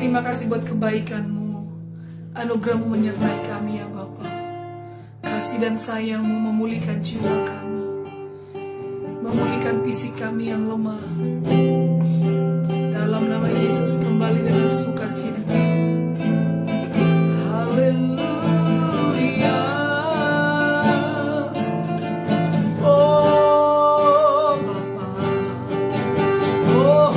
Terima kasih buat kebaikan-Mu. Anugerah-Mu menyertai kami ya Bapa. Kasih dan sayang-Mu memulihkan jiwa kami, memulihkan fisik kami yang lemah. Dalam nama Yesus kembali dengan sukacita. Haleluya. Oh Bapa. Oh,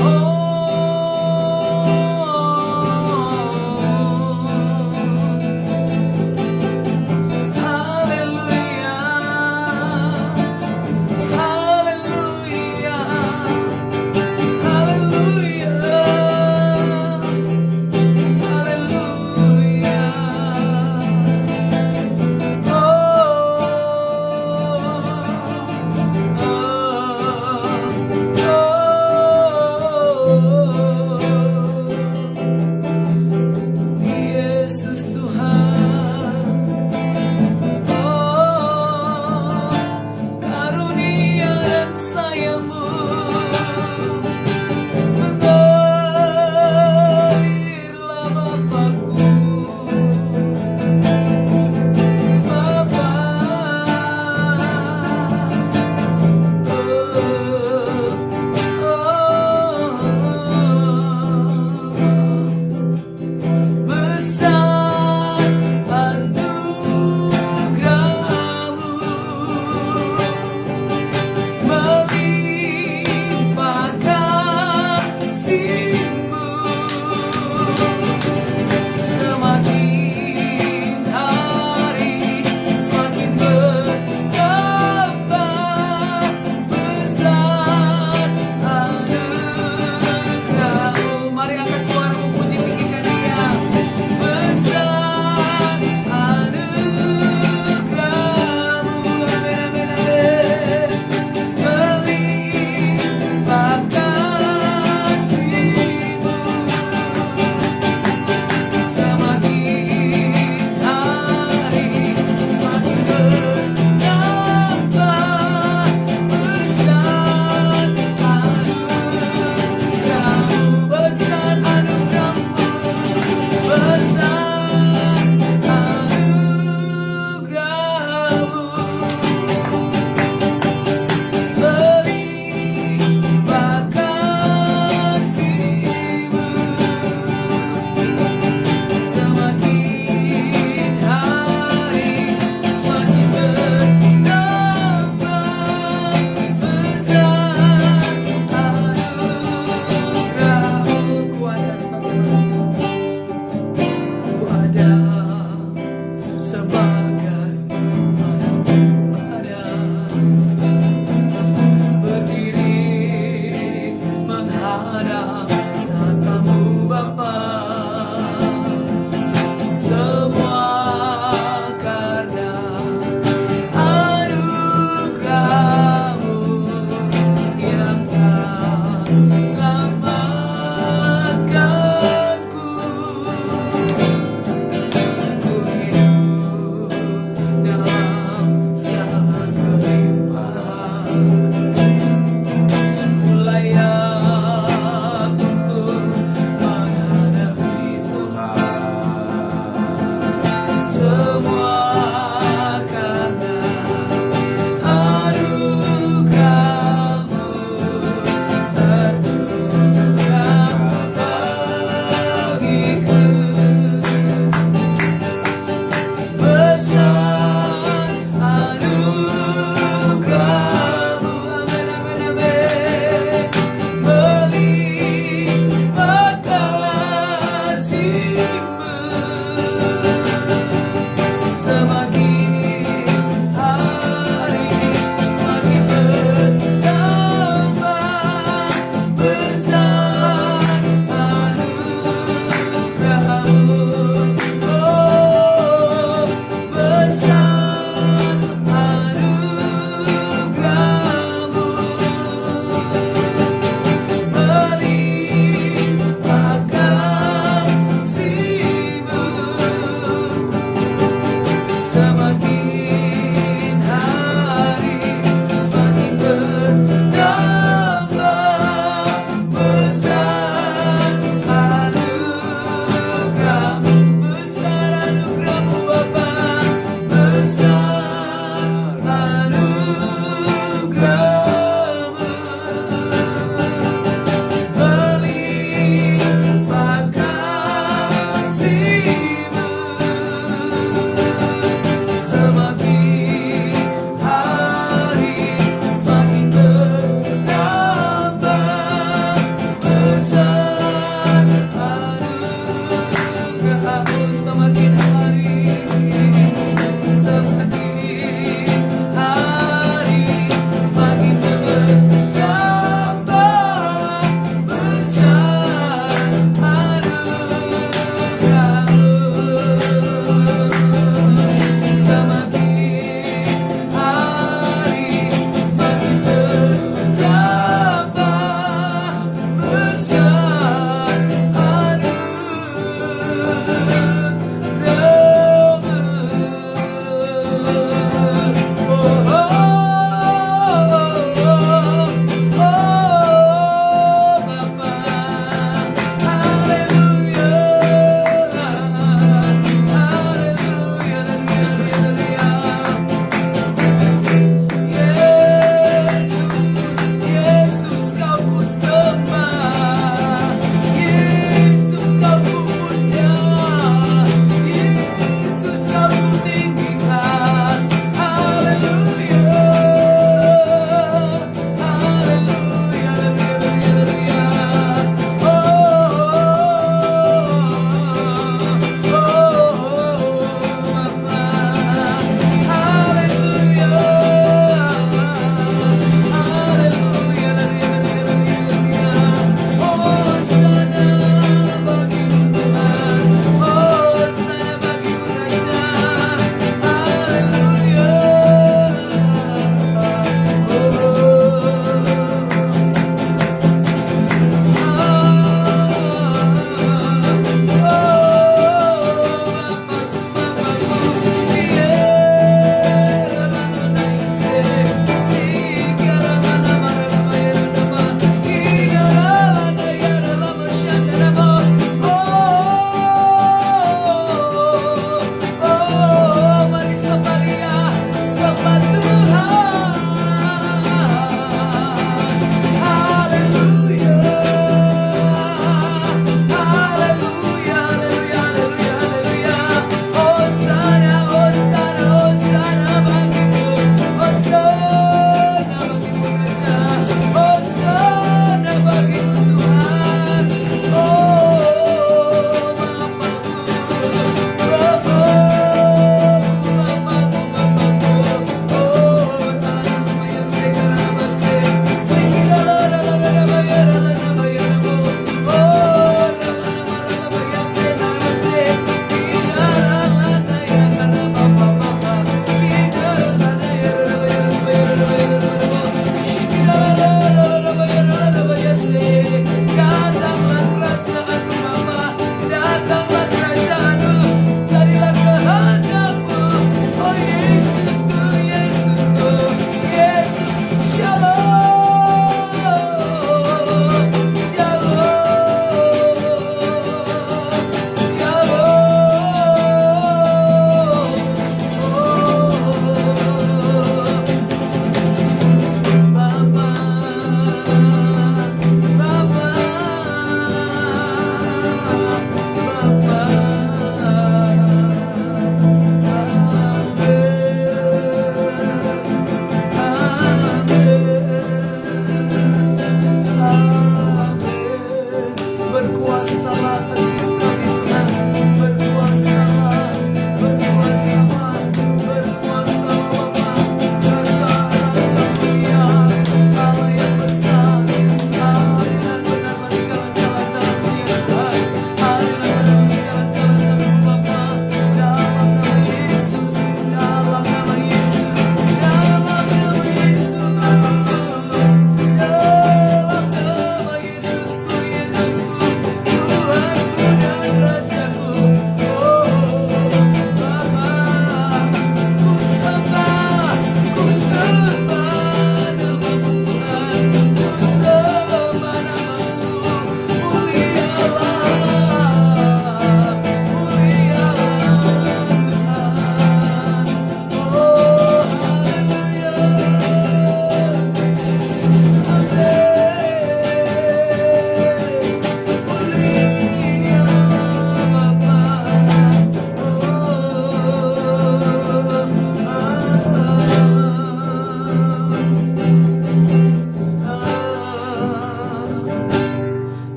haleluya. Haleluya. Haleluya.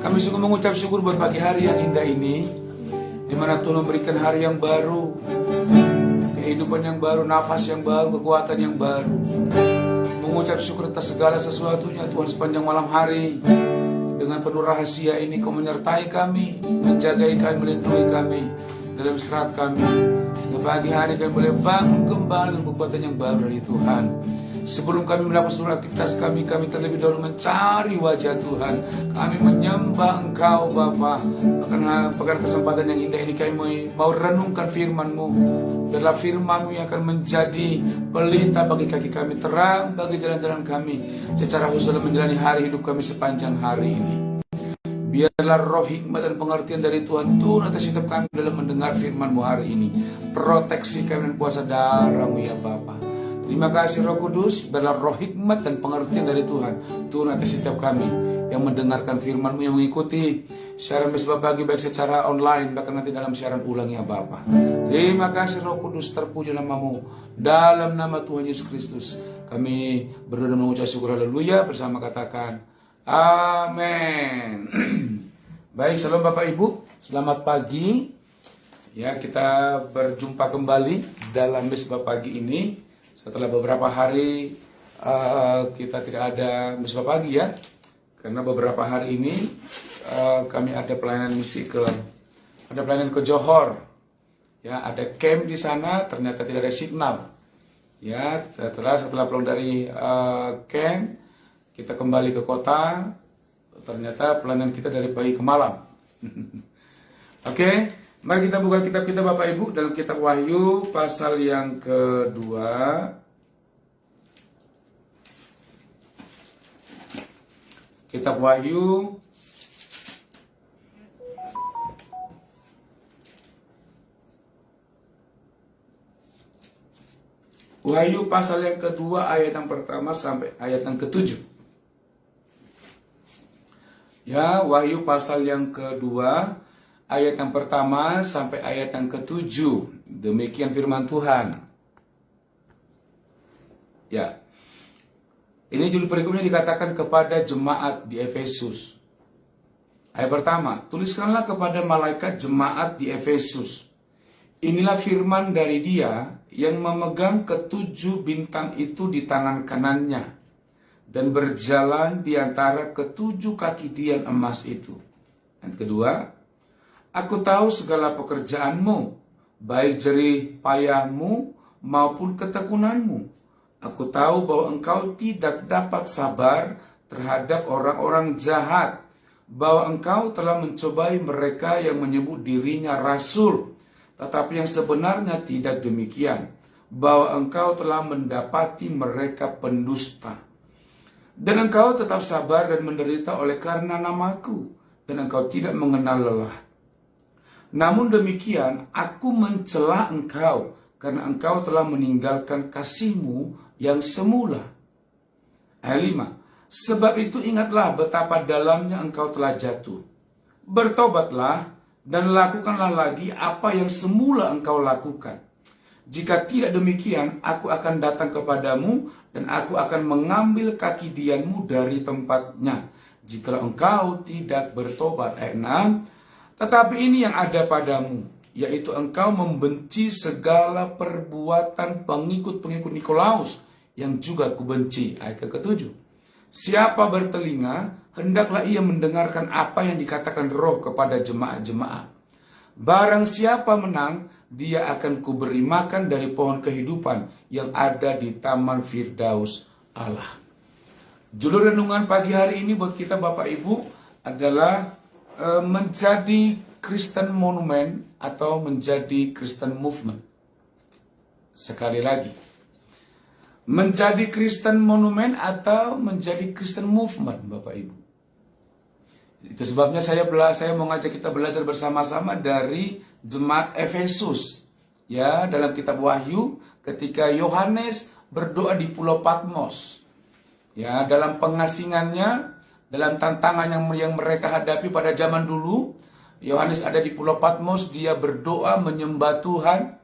Kami sungguh mengucap syukur buat pagi hari yang indah ini, di mana Tuhan memberikan hari yang baru, kehidupan yang baru, nafas yang baru, kekuatan yang baru. Mengucap syukur atas segala sesuatunya Tuhan sepanjang malam hari. Dengan penuh rahasia ini Kau menyertai kami, menjagai kami, melindungi kami dalam istirahat kami, sehingga pagi hari kami boleh bangun kembali dengan kekuatan yang baru dari Tuhan. Sebelum kami melakukan seluruh aktivitas kami terlebih dahulu mencari wajah Tuhan. Kami menyembah Engkau Bapa. Bahkan kesempatan yang indah ini kami mau renungkan firman-Mu. Biarlah firman-Mu yang akan menjadi pelita bagi kaki kami, terang bagi jalan-jalan kami, secara khusus dalam menjalani hari hidup kami sepanjang hari ini. Biarlah roh hikmat dan pengertian dari Tuhan turun atas hidup kami dalam mendengar firman-Mu hari ini. Proteksi kami dan kuasa darah-Mu ya Bapa. Terima kasih Roh Kudus, biarlah roh hikmat dan pengertian dari Tuhan turun atas setiap kami yang mendengarkan firman-Mu, yang mengikuti siaran Mesbah Pagi baik secara online, bahkan nanti dalam siaran ulang ya Bapa. Terima kasih Roh Kudus, terpuji nama-Mu, dalam nama Tuhan Yesus Kristus kami berdoa dan mengucap syukur, haleluya, bersama katakan amin. Baik, salam Bapak Ibu, selamat pagi. Ya, kita berjumpa kembali dalam Mesbah Pagi ini. Setelah beberapa hari kita tidak ada Mesbah Pagi ya, karena beberapa hari ini kami ada pelayanan misi ada pelayanan ke Johor, ya, ada camp di sana, ternyata tidak ada signal, ya. Setelah pulang dari camp, kita kembali ke kota, ternyata pelayanan kita dari pagi ke malam. Oke. Mari kita buka kitab kita Bapak Ibu dalam kitab Wahyu pasal yang kedua. Kitab Wahyu pasal yang kedua ayat yang pertama sampai ayat yang ketujuh. Ya, Wahyu pasal yang kedua ayat yang pertama sampai ayat yang ketujuh. Demikian firman Tuhan. Ya. Ini judul perikopnya dikatakan kepada jemaat di Efesus. Ayat pertama, tuliskanlah kepada malaikat jemaat di Efesus. Inilah firman dari Dia yang memegang ketujuh bintang itu di tangan kanannya dan berjalan di antara ketujuh kaki dian emas itu. Yang kedua, aku tahu segala pekerjaanmu, baik jerih payahmu maupun ketekunanmu. Aku tahu bahwa engkau tidak dapat sabar terhadap orang-orang jahat, bahwa engkau telah mencobai mereka yang menyebut dirinya rasul, tetapi yang sebenarnya tidak demikian, bahwa engkau telah mendapati mereka pendusta. Dan engkau tetap sabar dan menderita oleh karena namaku, dan engkau tidak mengenal lelah. Namun demikian, aku mencela engkau, karena engkau telah meninggalkan kasihmu yang semula. Ayat 5. Sebab itu ingatlah betapa dalamnya engkau telah jatuh. Bertobatlah dan lakukanlah lagi apa yang semula engkau lakukan. Jika tidak demikian, aku akan datang kepadamu dan aku akan mengambil kaki dianmu dari tempatnya. Jika engkau tidak bertobat. Ayat 6. Tetapi ini yang ada padamu, yaitu engkau membenci segala perbuatan pengikut-pengikut Nikolaus, yang juga kubenci. Ayat ke-7. Siapa bertelinga, hendaklah ia mendengarkan apa yang dikatakan Roh kepada jemaat-jemaat. Barang siapa menang, dia akan kuberi makan dari pohon kehidupan yang ada di Taman Firdaus Allah. Judul renungan pagi hari ini buat kita Bapak Ibu adalah menjadi Kristen Monument atau menjadi Kristen Movement. Sekali lagi, menjadi Kristen Monument atau menjadi Kristen Movement, Bapak Ibu. Itu sebabnya saya mau ngajak kita belajar bersama-sama dari jemaat Efesus. Ya, dalam kitab Wahyu ketika Yohanes berdoa di Pulau Patmos. Ya, dalam pengasingannya, dalam tantangan yang mereka hadapi pada zaman dulu, Yohanes ada di Pulau Patmos, dia berdoa, menyembah Tuhan,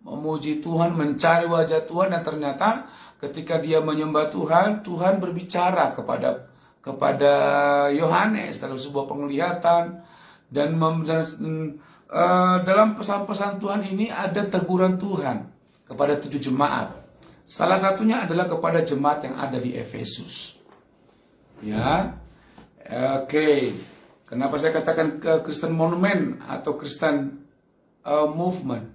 memuji Tuhan, mencari wajah Tuhan, dan ternyata ketika dia menyembah Tuhan, Tuhan berbicara kepada Yohanes dalam sebuah penglihatan, dan dalam pesan-pesan Tuhan ini ada teguran Tuhan kepada 7 jemaat. Salah satunya adalah kepada jemaat yang ada di Efesus. Ya. Oke, kenapa saya katakan Kristen Monument atau Kristen Movement?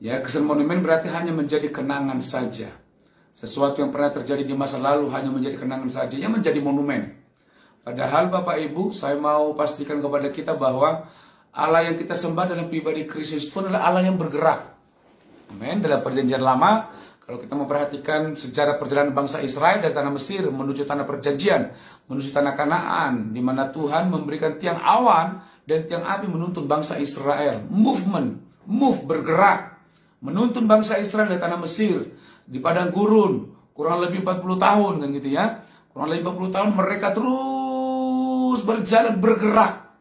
Ya, Kristen Monument berarti hanya menjadi kenangan saja. Sesuatu yang pernah terjadi di masa lalu hanya menjadi kenangan saja, yang menjadi monumen. Padahal Bapak Ibu, saya mau pastikan kepada kita bahwa Allah yang kita sembah dalam pribadi Kristus itu adalah Allah yang bergerak. Amin. Dalam perjanjian lama, kalau kita memperhatikan sejarah perjalanan bangsa Israel dari tanah Mesir menuju tanah perjanjian, menuju tanah Kanaan, di mana Tuhan memberikan tiang awan dan tiang api menuntun bangsa Israel. Bergerak, menuntun bangsa Israel dari tanah Mesir, di padang gurun, kurang lebih 40 tahun kan gitu ya. Kurang lebih 40 tahun mereka terus berjalan, bergerak.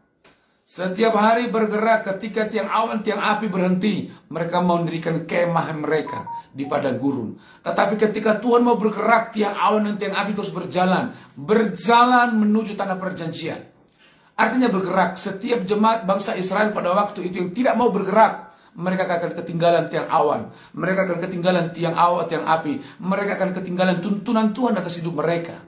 Setiap hari bergerak. Ketika tiang awan, tiang api berhenti, mereka mau mendirikan kemah mereka di padang gurun. Tetapi ketika Tuhan mau bergerak, tiang awan dan tiang api terus berjalan menuju tanah perjanjian. Artinya bergerak. Setiap jemaat bangsa Israel pada waktu itu yang tidak mau bergerak, mereka akan ketinggalan tiang awan, mereka akan ketinggalan tiang awan, tiang api, mereka akan ketinggalan tuntunan Tuhan atas hidup mereka.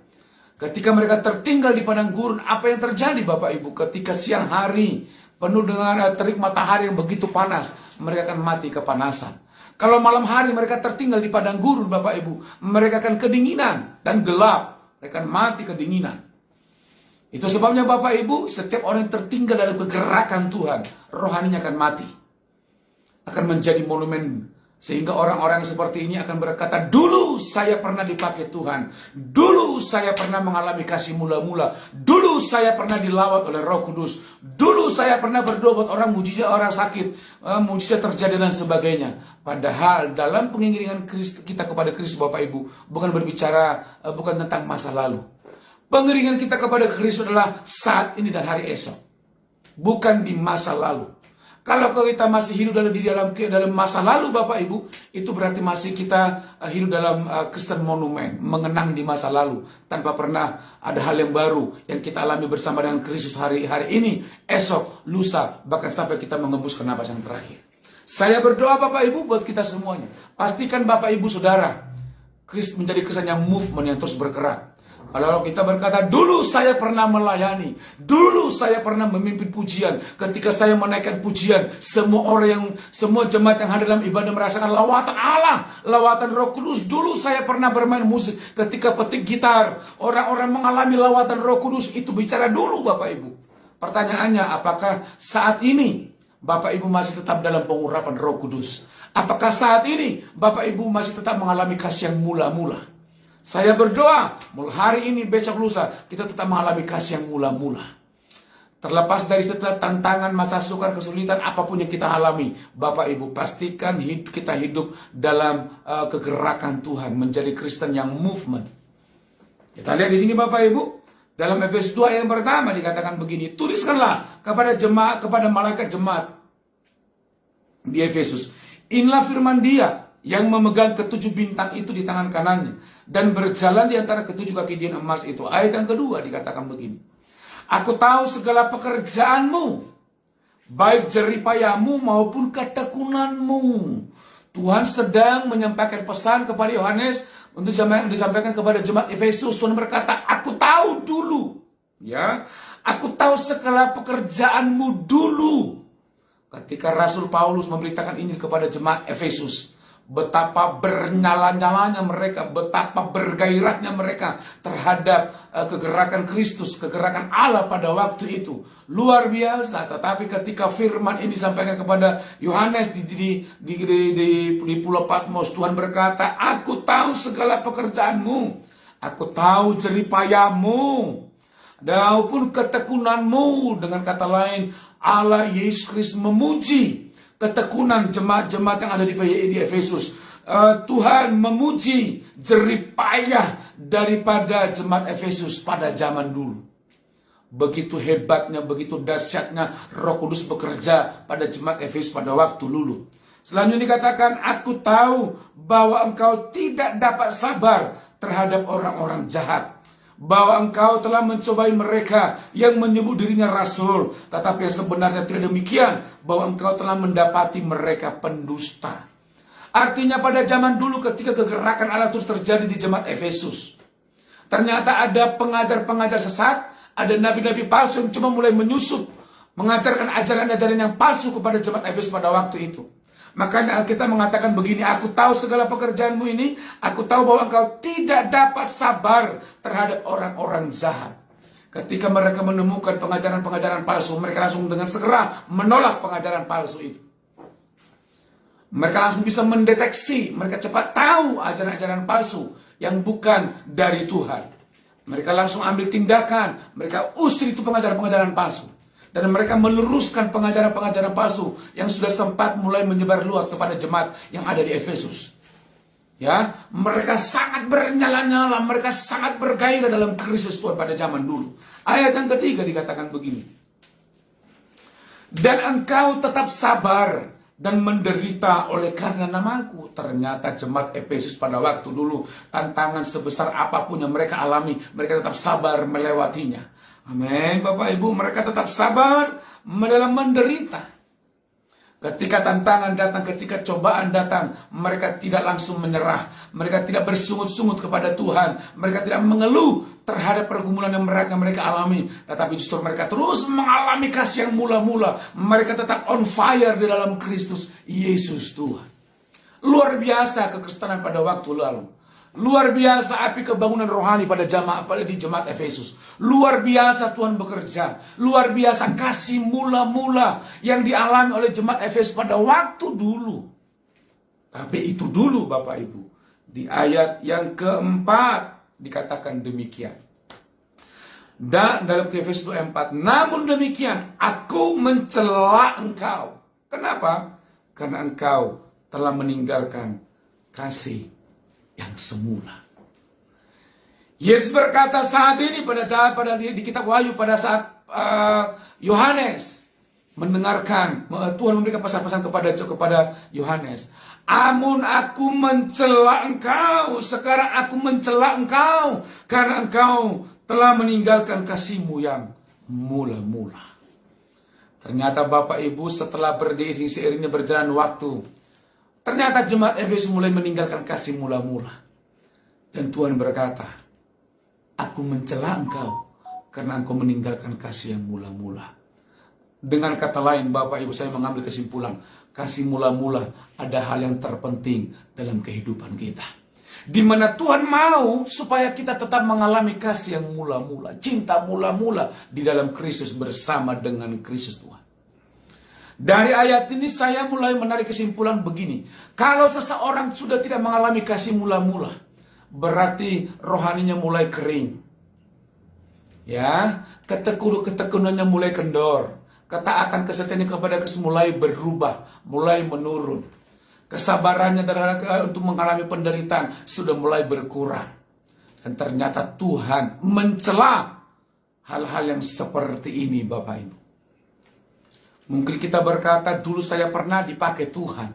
Ketika mereka tertinggal di padang gurun, apa yang terjadi Bapak Ibu? Ketika siang hari penuh dengan terik matahari yang begitu panas, mereka akan mati kepanasan. Kalau malam hari mereka tertinggal di padang gurun Bapak Ibu, mereka akan kedinginan dan gelap, mereka akan mati kedinginan. Itu sebabnya Bapak Ibu, setiap orang yang tertinggal dalam kegerakan Tuhan, rohaninya akan mati, akan menjadi monumen. Sehingga orang-orang seperti ini akan berkata, dulu saya pernah dipakai Tuhan, dulu saya pernah mengalami kasih mula-mula, dulu saya pernah dilawat oleh Roh Kudus, dulu saya pernah berdoa buat orang, mujizat orang sakit, mujizat terjadi dan sebagainya. Padahal dalam pengiringan kita kepada Kristus Bapak Ibu, bukan berbicara bukan tentang masa lalu. Pengiringan kita kepada Kristus adalah saat ini dan hari esok, bukan di masa lalu. Kalau kita masih hidup dalam masa lalu Bapak Ibu, itu berarti masih kita hidup dalam Kristen Monument, mengenang di masa lalu, tanpa pernah ada hal yang baru yang kita alami bersama dengan Kristus hari ini, esok, lusa, bahkan sampai kita mengembuskan napas yang terakhir. Saya berdoa Bapak Ibu buat kita semuanya, pastikan Bapak Ibu Saudara, menjadi Kristen yang movement yang terus bergerak. Kalau kita berkata, dulu saya pernah melayani, dulu saya pernah memimpin pujian, ketika saya menaikkan pujian, semua jemaat yang hadir dalam ibadah merasakan lawatan Allah, lawatan Roh Kudus. Dulu saya pernah bermain musik, ketika petik gitar, orang-orang mengalami lawatan Roh Kudus. Itu bicara dulu, Bapak Ibu. Pertanyaannya, apakah saat ini Bapak Ibu masih tetap dalam pengurapan Roh Kudus? Apakah saat ini Bapak Ibu masih tetap mengalami kasih yang mula-mula? Saya berdoa, mulai hari ini, besok, lusa, kita tetap mengalami kasih yang mula-mula. Terlepas dari setiap tantangan, masa sukar, kesulitan, apapun yang kita alami, Bapak Ibu, pastikan kita hidup dalam kegerakan Tuhan, menjadi Kristen yang movement. Kita lihat di sini, Bapak Ibu, dalam Efesus 2 yang pertama dikatakan begini, tuliskanlah kepada jemaat, kepada malaikat jemaat di Efesus, inilah firman Dia yang memegang ketujuh bintang itu di tangan kanannya dan berjalan di antara ketujuh kaki dian emas itu. Ayat yang kedua dikatakan begini, aku tahu segala pekerjaanmu, baik jeripayamu maupun ketekunanmu. Tuhan sedang menyampaikan pesan kepada Yohanes untuk yang disampaikan kepada jemaat Efesus. Tuhan berkata, aku tahu dulu, ya, aku tahu segala pekerjaanmu dulu. Ketika Rasul Paulus memberitakan Injil kepada jemaat Efesus, betapa bernyala-nyalanya mereka, betapa bergairahnya mereka terhadap kegerakan Kristus, kegerakan Allah pada waktu itu. Luar biasa. Tetapi ketika firman ini disampaikan kepada Yohanes di Pulau Patmos, Tuhan berkata, aku tahu segala pekerjaanmu, aku tahu jeripayamu, maupun ketekunanmu. Dengan kata lain, Allah Yesus Kristus memuji ketekunan jemaat-jemaat yang ada di Efesus. Tuhan memuji jeripayah daripada jemaat Efesus pada zaman dulu. Begitu hebatnya, begitu dahsyatnya Roh Kudus bekerja pada jemaat Efesus pada waktu dulu. Selanjutnya dikatakan, aku tahu bahwa engkau tidak dapat sabar terhadap orang-orang jahat, bahwa engkau telah mencobai mereka yang menyebut dirinya rasul, tetapi yang sebenarnya tidak demikian, bahwa engkau telah mendapati mereka pendusta. Artinya pada zaman dulu ketika kegerakan Allah terus terjadi di jemaat Efesus, ternyata ada pengajar-pengajar sesat, ada nabi-nabi palsu yang cuma mulai menyusup, mengajarkan ajaran-ajaran yang palsu kepada jemaat Efesus pada waktu itu. Makanya Alkitab mengatakan begini, aku tahu segala pekerjaanmu ini, aku tahu bahwa engkau tidak dapat sabar terhadap orang-orang jahat. Ketika mereka menemukan pengajaran-pengajaran palsu, mereka langsung dengan segera menolak pengajaran palsu itu. Mereka langsung bisa mendeteksi, mereka cepat tahu ajaran-ajaran palsu yang bukan dari Tuhan. Mereka langsung ambil tindakan, mereka usir itu pengajaran-pengajaran palsu. Dan mereka meluruskan pengajaran-pengajaran palsu yang sudah sempat mulai menyebar luas kepada jemaat yang ada di Efesus. Ya, mereka sangat bernyala-nyala, mereka sangat bergairah dalam Kristus Tuhan pada zaman dulu. Ayat yang ketiga dikatakan begini, dan engkau tetap sabar dan menderita oleh karena namaku. Ternyata jemaat Efesus pada waktu dulu, tantangan sebesar apapun yang mereka alami, mereka tetap sabar melewatinya. Amin, Bapak Ibu, mereka tetap sabar dalam menderita. Ketika tantangan datang, ketika cobaan datang, mereka tidak langsung menyerah. Mereka tidak bersungut-sungut kepada Tuhan. Mereka tidak mengeluh terhadap pergumulan yang mereka alami. Tetapi justru mereka terus mengalami kasih yang mula-mula. Mereka tetap on fire di dalam Kristus Yesus Tuhan. Luar biasa kekristenan pada waktu lalu. Luar biasa api kebangunan rohani pada jemaat Efesus. Luar biasa Tuhan bekerja. Luar biasa kasih mula-mula yang dialami oleh jemaat Efesus pada waktu dulu. Tapi itu dulu Bapak Ibu. Di ayat yang keempat dikatakan demikian. Dan dalam Efesus 2:4, namun demikian aku mencela engkau. Kenapa? Karena engkau telah meninggalkan kasih yang semula. Yesus berkata saat ini di kitab Wahyu, pada saat Yohanes mendengarkan Tuhan memberikan pesan-pesan kepada Yohanes, amun aku mencela engkau, sekarang aku mencela engkau karena engkau telah meninggalkan kasihmu yang mula-mula. Ternyata Bapak Ibu, setelah seiringnya berjalan waktu, ternyata jemaat Efesus mulai meninggalkan kasih mula-mula. Dan Tuhan berkata, aku mencela engkau karena engkau meninggalkan kasih yang mula-mula. Dengan kata lain, Bapak Ibu, saya mengambil kesimpulan, kasih mula-mula ada hal yang terpenting dalam kehidupan kita. Di mana Tuhan mau supaya kita tetap mengalami kasih yang mula-mula, cinta mula-mula di dalam Kristus bersama dengan Kristus Tuhan. Dari ayat ini saya mulai menarik kesimpulan begini. Kalau seseorang sudah tidak mengalami kasih mula-mula, berarti rohaninya mulai kering. Ya, ketekunannya mulai kendor. Ketaatan kesetiaannya kepada Kristus mulai berubah, mulai menurun. Kesabarannya terhadap untuk mengalami penderitaan sudah mulai berkurang. Dan ternyata Tuhan mencela hal-hal yang seperti ini, Bapak Ibu. Mungkin kita berkata, dulu saya pernah dipakai Tuhan.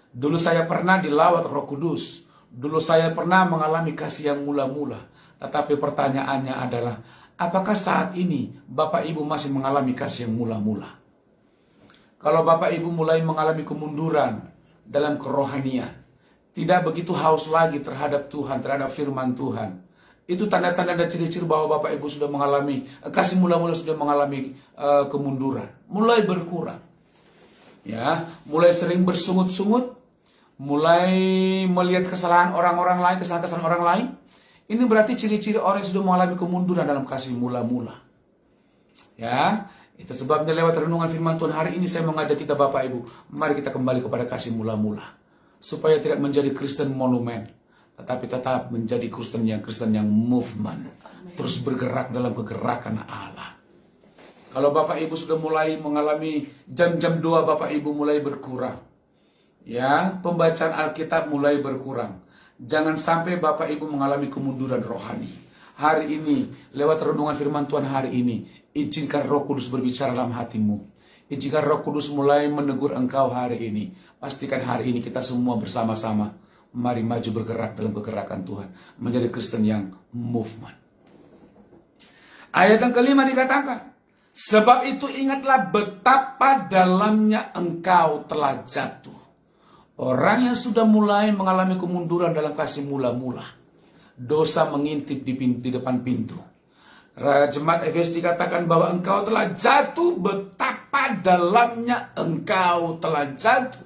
Dulu saya pernah dilawat Roh Kudus. Dulu saya pernah mengalami kasih yang mula-mula. Tetapi pertanyaannya adalah, apakah saat ini Bapak Ibu masih mengalami kasih yang mula-mula? Kalau Bapak Ibu mulai mengalami kemunduran dalam kerohanian, tidak begitu haus lagi terhadap Tuhan, terhadap firman Tuhan, itu tanda-tanda dan ciri-ciri bahwa Bapak Ibu sudah mengalami kasih mula-mula, sudah mengalami kemunduran, mulai berkurang. Ya, mulai sering bersungut-sungut, mulai melihat kesalahan orang-orang lain, kesalahan-kesalahan orang lain. Ini berarti ciri-ciri orang yang sudah mengalami kemunduran dalam kasih mula-mula. Ya, itu sebabnya lewat renungan firman Tuhan hari ini saya mengajak kita Bapak Ibu, mari kita kembali kepada kasih mula-mula. Supaya tidak menjadi Kristen monumen, tetapi tetap menjadi Kristen yang movement. Terus bergerak dalam kegerakan Allah. Kalau Bapak Ibu sudah mulai mengalami jam-jam doa Bapak Ibu mulai berkurang. Ya, pembacaan Alkitab mulai berkurang. Jangan sampai Bapak Ibu mengalami kemunduran rohani. Hari ini, lewat renungan firman Tuhan hari ini, izinkan Roh Kudus berbicara dalam hatimu. Izinkan Roh Kudus mulai menegur engkau hari ini. Pastikan hari ini kita semua bersama-sama, mari maju bergerak dalam kegerakan Tuhan. Menjadi Kristen yang movement. Ayat yang kelima dikatakan, sebab itu ingatlah betapa dalamnya engkau telah jatuh. Orang yang sudah mulai mengalami kemunduran dalam kasih mula-mula, dosa mengintip di depan pintu. Jemaat Efesus dikatakan bahwa engkau telah jatuh, betapa dalamnya engkau telah jatuh.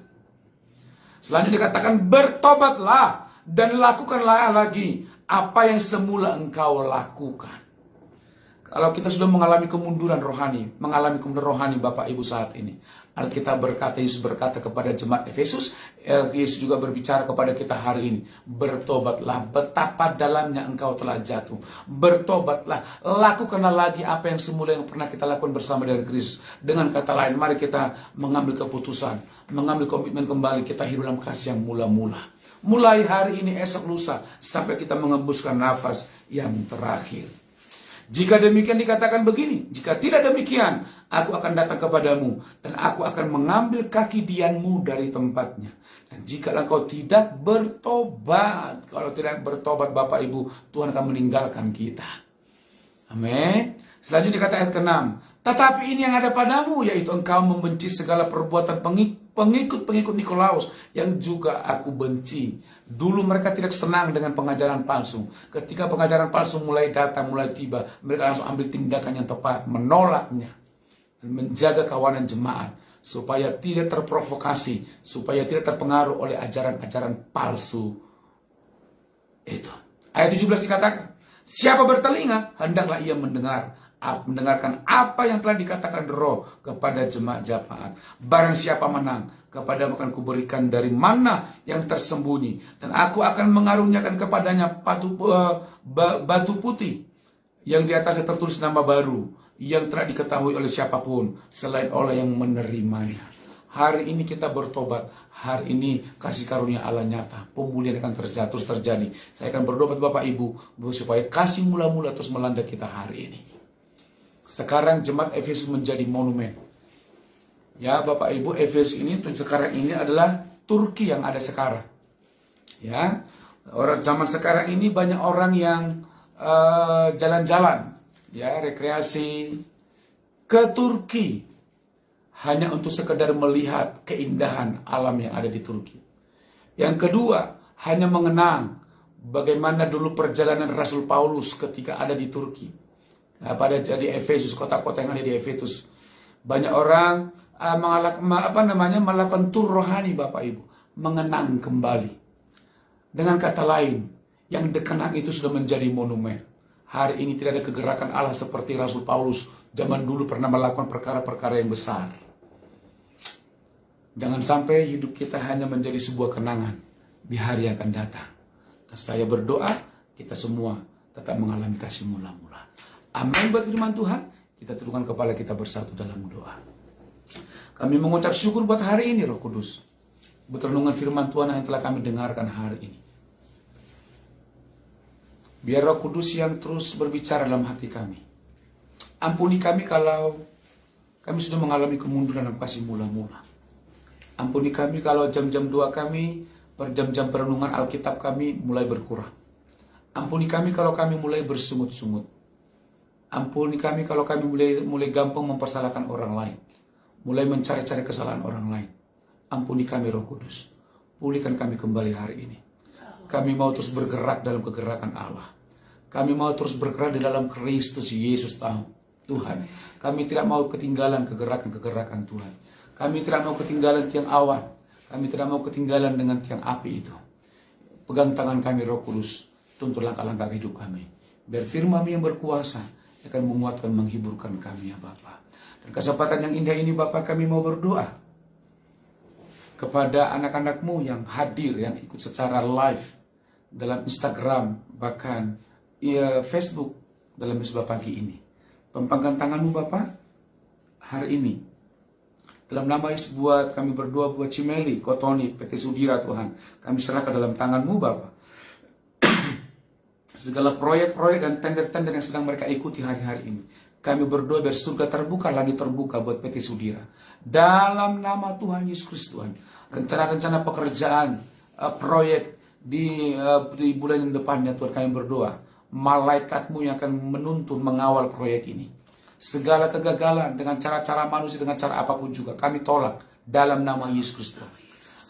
Selanjutnya dikatakan, bertobatlah dan lakukanlah lagi apa yang semula engkau lakukan. Kalau kita sudah mengalami kemunduran rohani, Bapak Ibu saat ini, Alkitab berkata, Yesus berkata kepada jemaat Efesus, Yesus juga berbicara kepada kita hari ini, bertobatlah, betapa dalamnya engkau telah jatuh. Bertobatlah, lakukanlah lagi apa yang semula yang pernah kita lakukan bersama dengan Kristus. Dengan kata lain, mari kita mengambil keputusan, mengambil komitmen kembali, kita hidup dalam kasih yang mula-mula. Mulai hari ini, esok, lusa, sampai kita mengembuskan nafas yang terakhir. Jika demikian dikatakan begini, jika tidak demikian, aku akan datang kepadamu dan aku akan mengambil kaki dianmu dari tempatnya. Dan jika engkau tidak bertobat, kalau tidak bertobat Bapak Ibu, Tuhan akan meninggalkan kita. Amin. Selanjutnya dikata ayat ke-6, tetapi ini yang ada padamu, yaitu engkau membenci segala perbuatan pengikut-pengikut Nikolaus yang juga aku benci. Dulu mereka tidak senang dengan pengajaran palsu. Ketika pengajaran palsu mulai datang, mulai tiba, mereka langsung ambil tindakan yang tepat, menolaknya. Dan menjaga kawanan jemaat, supaya tidak terprovokasi, supaya tidak terpengaruh oleh ajaran-ajaran palsu itu. Ayat 17 dikatakan, siapa bertelinga, hendaklah ia mendengarkan apa yang telah dikatakan Roh kepada jemaat-jemaat. Barang siapa menang, kepada akan kuberikan dari mana yang tersembunyi, dan aku akan mengaruniakan kepadanya batu putih yang di atasnya tertulis nama baru yang tidak diketahui oleh siapapun selain oleh yang menerimanya. Hari ini kita bertobat, hari ini kasih karunia Allah nyata, pemulihan akan terus terjadi. Saya akan berdoa Bapak Ibu supaya kasih mula-mula terus melanda kita hari ini. Sekarang jemaat Efesus menjadi monumen. Ya Bapak Ibu, Efesus ini sekarang ini adalah Turki yang ada sekarang. Ya, orang zaman sekarang ini banyak orang yang jalan-jalan, ya rekreasi ke Turki hanya untuk sekedar melihat keindahan alam yang ada di Turki. Yang kedua, hanya mengenang Bagaimana dulu perjalanan Rasul Paulus ketika ada di Turki. Pada di Efesus, kota-kota yang ada di Efesus. Banyak orang melakukan tur rohani Bapak Ibu. Mengenang kembali. Dengan kata lain, yang dikenang itu sudah menjadi monumen. Hari ini tidak ada kegerakan Allah seperti Rasul Paulus. Zaman dulu pernah melakukan perkara-perkara yang besar. Jangan sampai hidup kita hanya menjadi sebuah kenangan di hari yang akan datang. Dan saya berdoa, kita semua tetap mengalami kasih mula-mula. Amin buat firman Tuhan. Kita tundukkan kepala kita bersatu dalam doa. Kami mengucap syukur buat hari ini Roh Kudus. Buat renungan firman Tuhan yang telah kami dengarkan hari ini. Biar Roh Kudus yang terus berbicara dalam hati kami. Ampuni kami kalau kami sudah mengalami kemunduran dan kasih mula-mula. Ampuni kami kalau jam-jam doa kami, per jam-jam perenungan Alkitab kami mulai berkurang. Ampuni kami kalau kami mulai bersungut-sungut. Ampuni kami kalau kami mulai gampang mempersalahkan orang lain. Mulai mencari-cari kesalahan orang lain. Ampuni kami Roh Kudus. Pulihkan kami kembali hari ini. Kami mau terus bergerak dalam kegerakan Allah. Kami mau terus bergerak di dalam Kristus Yesus Tuhan. Kami tidak mau ketinggalan kegerakan-kegerakan Tuhan. Kami tidak mau ketinggalan tiang awan. Kami tidak mau ketinggalan dengan tiang api itu. Pegang tangan kami Roh Kudus. Tuntun langkah-langkah hidup kami. Biar firman yang berkuasa akan menguatkan, menghiburkan kami ya Bapa. Dan kesempatan yang indah ini Bapa, kami mau berdoa kepada anak-anak-Mu yang hadir, yang ikut secara live dalam Instagram, bahkan Facebook dalam Mesbah pagi ini. Pempangkan tangan-Mu Bapa hari ini. Dalam nama Yesus buat kami berdoa buat Cimeli, Kotoni, PT Sudira Tuhan. Kami serahkan dalam tangan-Mu Bapa. Segala proyek-proyek dan tender-tender yang sedang mereka ikuti hari-hari ini. Kami berdoa biar surga terbuka, langit terbuka buat PT Sudira. Dalam nama Tuhan Yesus Kristus Tuhan. Rencana-rencana pekerjaan, proyek di bulan yang depannya Tuhan kami berdoa. Malaikat-Mu yang akan menuntun, mengawal proyek ini. Segala kegagalan dengan cara-cara manusia, dengan cara apapun juga kami tolak dalam nama Yesus Kristus.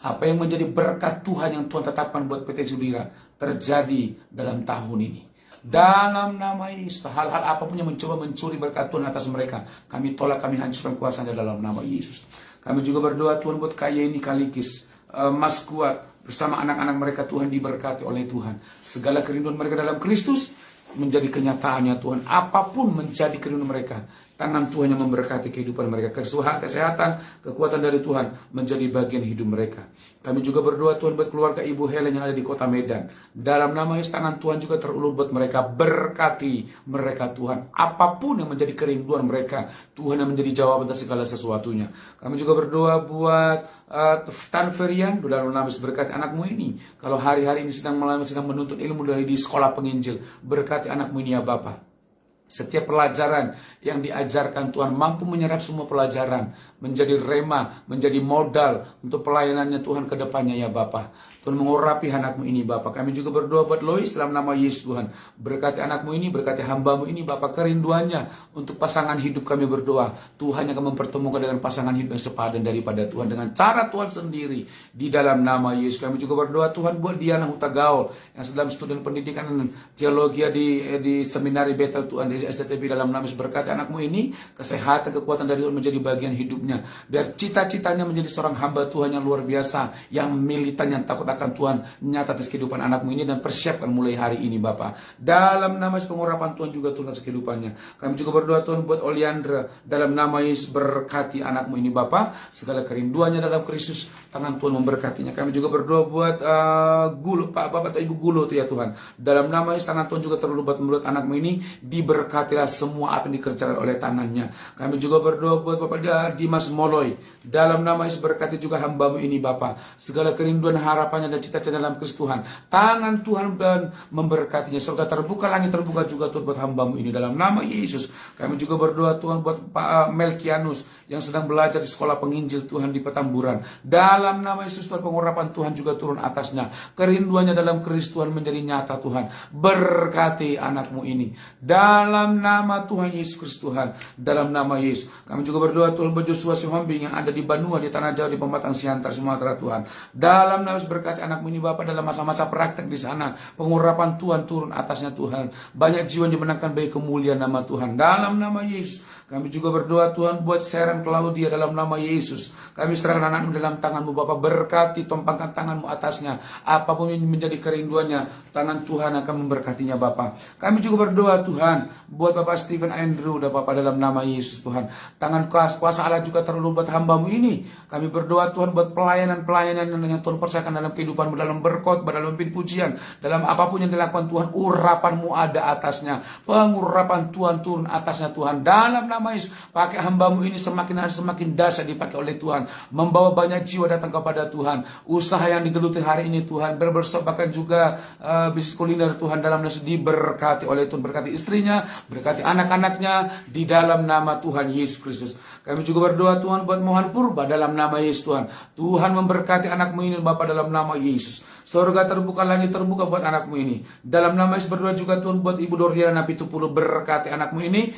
Apa yang menjadi berkat Tuhan yang Tuhan tetapkan buat PT Sudira terjadi dalam tahun ini. Dalam nama Yesus, hal-hal apapun yang mencoba mencuri berkat Tuhan atas mereka, kami tolak, kami hancurkan kuasanya dalam nama Yesus. Kami juga berdoa Tuhan buat Kayeni Kalikis, Mas Kuat, bersama anak-anak mereka Tuhan diberkati oleh Tuhan. Segala kerinduan mereka dalam Kristus menjadi kenyataannya Tuhan. Apapun menjadi kerinduan mereka, tangan Tuhan yang memberkati kehidupan mereka. Kesehatan, kekuatan dari Tuhan menjadi bagian hidup mereka. Kami juga berdoa Tuhan buat keluarga Ibu Helen yang ada di kota Medan. Dalam nama Yesus, tangan Tuhan juga terulur buat mereka. Berkati mereka Tuhan. Apapun yang menjadi kerinduan mereka, Tuhan yang menjadi jawaban atas segala sesuatunya. Kami juga berdoa buat Tan Ferian. Dalam nama Yesus, berkati anakmu ini. Kalau hari-hari ini sedang menuntut ilmu dari di sekolah penginjil, berkati anakmu ini ya Bapa. Setiap pelajaran yang diajarkan Tuhan mampu menyerap semua pelajaran, menjadi rema, menjadi modal untuk pelayanannya Tuhan ke depannya ya Bapa. Tuhan mengurapi anakmu ini Bapa. Kami juga berdoa buat Lois dalam nama Yesus Tuhan. Berkati anakmu ini, berkati hambamu ini Bapa. Kerinduannya untuk pasangan hidup kami berdoa. Tuhan yang akan mempertemukan dengan pasangan hidup yang sepadan daripada Tuhan. Dengan cara Tuhan sendiri. Di dalam nama Yesus. Kami juga berdoa Tuhan buat Diana Hutagaul yang sedang studi pendidikan teologi di seminari Bethel Tuhan. Di STTB dalam nama Yesus. Berkati anakmu ini. Kesehatan, kekuatan dari Tuhan menjadi bagian hidupnya. Biar cita-citanya menjadi seorang hamba Tuhan yang luar biasa. Yang militan, yang takut akan Tuhan nyata atas kehidupan anakmu ini dan persiapkan mulai hari ini Bapa. Dalam nama Yesus pengurapan Tuhan juga Tuhan atas kehidupannya. Kami juga berdoa Tuhan buat Oliandra dalam nama Yesus berkati anakmu ini Bapa. Segala kerinduannya dalam Kristus tangan Tuhan memberkatinya. Kami juga berdoa buat Gulo, Pak Bapak atau Ibu Gulo ya Tuhan. Dalam nama Yesus tangan Tuhan juga terlibat menurut anakmu ini diberkatilah semua apa yang dikerjakan oleh tangannya. Kami juga berdoa buat Bapak Dimas Moloy. Dalam nama Yesus berkati juga hambamu ini Bapa. Segala kerinduan harapannya dan cita-cita dalam Kristus Tuhan. Tangan Tuhan dan memberkatinya. Surga terbuka, langit terbuka juga Tuhan buat hambamu ini. Dalam nama Yesus. Kami juga berdoa Tuhan buat Pak Melkianus yang sedang belajar di sekolah penginjil Tuhan di Petamburan. Dalam nama Yesus Tuhan pengurapan Tuhan juga turun atasnya. Kerinduannya dalam Kristus Tuhan menjadi nyata Tuhan. Berkati anakmu ini. Dalam dalam nama Tuhan Yesus Kristus Tuhan, dalam nama Yesus. Kami juga berdoa Tuhan buat Joshua Sihombing yang ada di Banua, di Tanah Jawa, di Pematang Siantar, Sumatera Tuhan. Dalam nama Yesus berkati anakmu ini Bapak dalam masa-masa praktek di sana. Pengurapan Tuhan turun atasnya Tuhan. Banyak jiwa yang dimenangkan bagi kemuliaan nama Tuhan. Dalam nama Yesus. Kami juga berdoa Tuhan buat Sharon Claudia dalam nama Yesus. Kami serahkan anakmu dalam tanganmu Bapak. Berkati, tompangkan tanganmu atasnya. Apapun yang menjadi kerinduannya, tangan Tuhan akan memberkatinya Bapak. Kami juga berdoa Tuhan buat Bapak Stephen Andrew dan Bapak dalam nama Yesus Tuhan. Tangan kuasa Allah juga terlalu buat hambamu ini. Kami berdoa Tuhan buat pelayanan-pelayanan yang Tuhan percayakan dalam kehidupanmu, dalam berkhotbah, dalam pujian, dalam apapun yang dilakukan Tuhan, urapanmu ada atasnya. Pengurapan Tuhan turun atasnya Tuhan. Dalam nama Yesus, pakai hambamu ini semakin hari semakin dahsyat dipakai oleh Tuhan. Membawa banyak jiwa datang kepada Tuhan. Usaha yang digeluti hari ini Tuhan, bahkan juga bisnis kuliner Tuhan dalam Yesus diberkati oleh Tuhan. Berkati istrinya, berkati anak-anaknya di dalam nama Tuhan Yesus Kristus. Kami juga berdoa Tuhan buat Mohan Purba dalam nama Yesus Tuhan. Tuhan memberkati anakmu ini Bapak dalam nama Yesus. Surga terbuka, langit terbuka buat anakmu ini. Dalam nama Yesus berdoa juga Tuhan buat Ibu Doriana Pitupulu, berkati anakmu ini,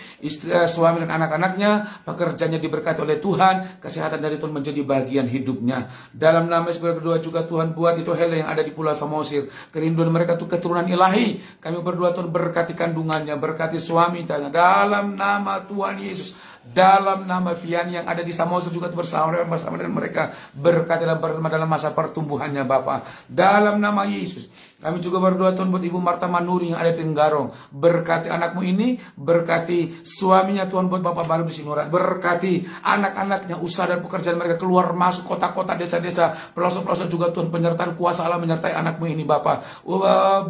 suami dan anak-anaknya, pekerjaannya diberkati oleh Tuhan, kesehatan dari Tuhan menjadi bagian hidupnya. Dalam nama Yesus berdoa juga Tuhan buat itu Hele yang ada di Pulau Samosir, kerinduan mereka itu keturunan ilahi. Kami berdoa Tuhan berkati kandungannya, berkati suami tanya. Dalam nama Tuhan Yesus, dalam nama Vian yang ada di Samosir juga bersama dengan mereka, berkati dalam masa pertumbuhannya Bapak. Dalam nama Yesus, kami juga berdoa Tuhan buat Ibu Marta Manuri yang ada di Tenggarong, berkati anakmu ini, berkati suaminya Tuhan buat Bapak Baru di Sinoran, berkati anak-anaknya, usaha dan pekerjaan mereka keluar masuk kota-kota, desa-desa, pelosok-pelosok juga Tuhan, penyertaan kuasa Allah menyertai anakmu ini Bapak.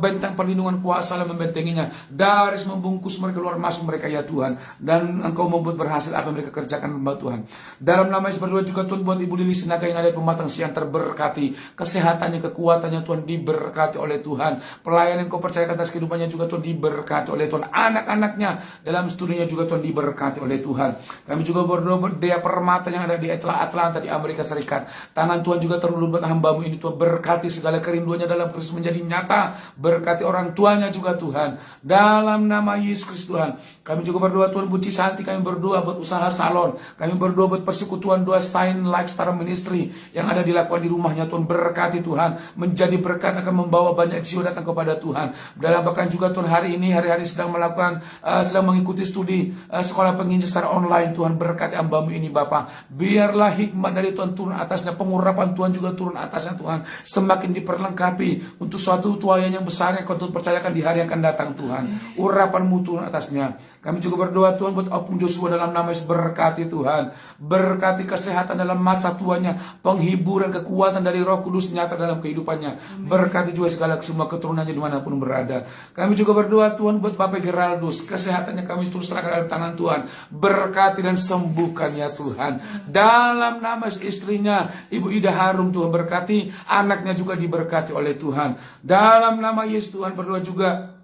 Bentang perlindungan kuasa Allah membentenginya, daris membungkus mereka keluar masuk mereka ya Tuhan, dan Engkau membuat berhasil apa yang mereka kerjakan Tuhan. Dalam nama Yesus berdoa juga Tuhan buat Ibu Lili Sinaga yang ada di Pematang Siantar, berkati kesehatannya, kekuatannya Tuhan diberkati oleh Tuhan. Pelayanan Kau percayakan atas kehidupannya juga Tuhan diberkati oleh Tuhan. Anak-anaknya dalam studinya juga Tuhan diberkati oleh Tuhan. Kami juga berdoa buat Dea Permata yang ada di Atlanta di Amerika Serikat. Tangan Tuhan juga terulur buat hambamu ini Tuhan, berkati segala kerinduannya dalam Kristus menjadi nyata. Berkati orang tuanya juga Tuhan. Dalam nama Yesus Kristus Tuhan. Kami juga berdoa Tuhan buat Cisanti, kami berdoa buat usaha salon. Kami berdoa buat persekutuan Dua Stein Lifestyle Ministry yang ada dilakukan di rumahnya Tuhan, berkati Tuhan, menjadi berkat, akan membawa banyak jiwa datang kepada Tuhan. Dan bahkan juga Tuhan hari ini, hari-hari sedang melakukan, sedang mengikuti studi sekolah penginjil secara online Tuhan, berkati hambamu ini Bapak. Biarlah hikmat dari Tuhan turun atasnya, pengurapan Tuhan juga turun atasnya Tuhan, semakin diperlengkapi untuk suatu tuayan yang besar yang Kau Tuhan percayakan di hari yang akan datang Tuhan. Urapanmu turun atasnya. Kami juga berdoa Tuhan buat Opung Joshua dalam nama Yesus, berkati Tuhan, berkati kesehatan dalam masa tuanya, penghiburan, kekuatan dari Roh Kudus nyata dalam kehidupannya. Berkati juga segala semua keturunannya dimanapun berada. Kami juga berdoa Tuhan buat Bapak Geraldus, kesehatannya kami terus serahkan dalam tangan Tuhan, berkati dan sembuhkan ya Tuhan. Dalam nama istrinya Ibu Ida Harum Tuhan, berkati anaknya juga diberkati oleh Tuhan. Dalam nama Yesus Tuhan berdoa juga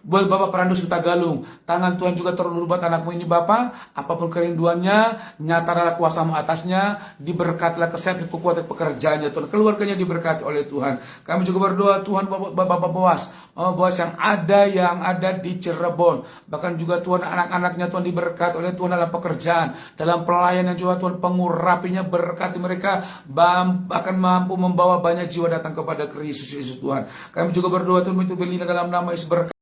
buat Bapak Perandus Sutagalung, tangan Tuhan juga terulur buat anakmu ini Bapak, apapun kerinduannya, nyatalah kuasa-Mu atasnya, diberkatilah kesehatan, kekuatan pekerjaannya Tuhan, keluarganya diberkati oleh Tuhan. Kami juga berdoa Tuhan Bapak Boas yang ada di Cirebon, bahkan juga Tuhan anak-anaknya Tuhan diberkati oleh Tuhan dalam pekerjaan, dalam pelayanan juga Tuhan, pengurapinya berkati mereka, akan mampu membawa banyak jiwa datang kepada Kristus Yesus Tuhan. Kami juga berdoa Tuhan itu Belina dalam nama Yesus, berkati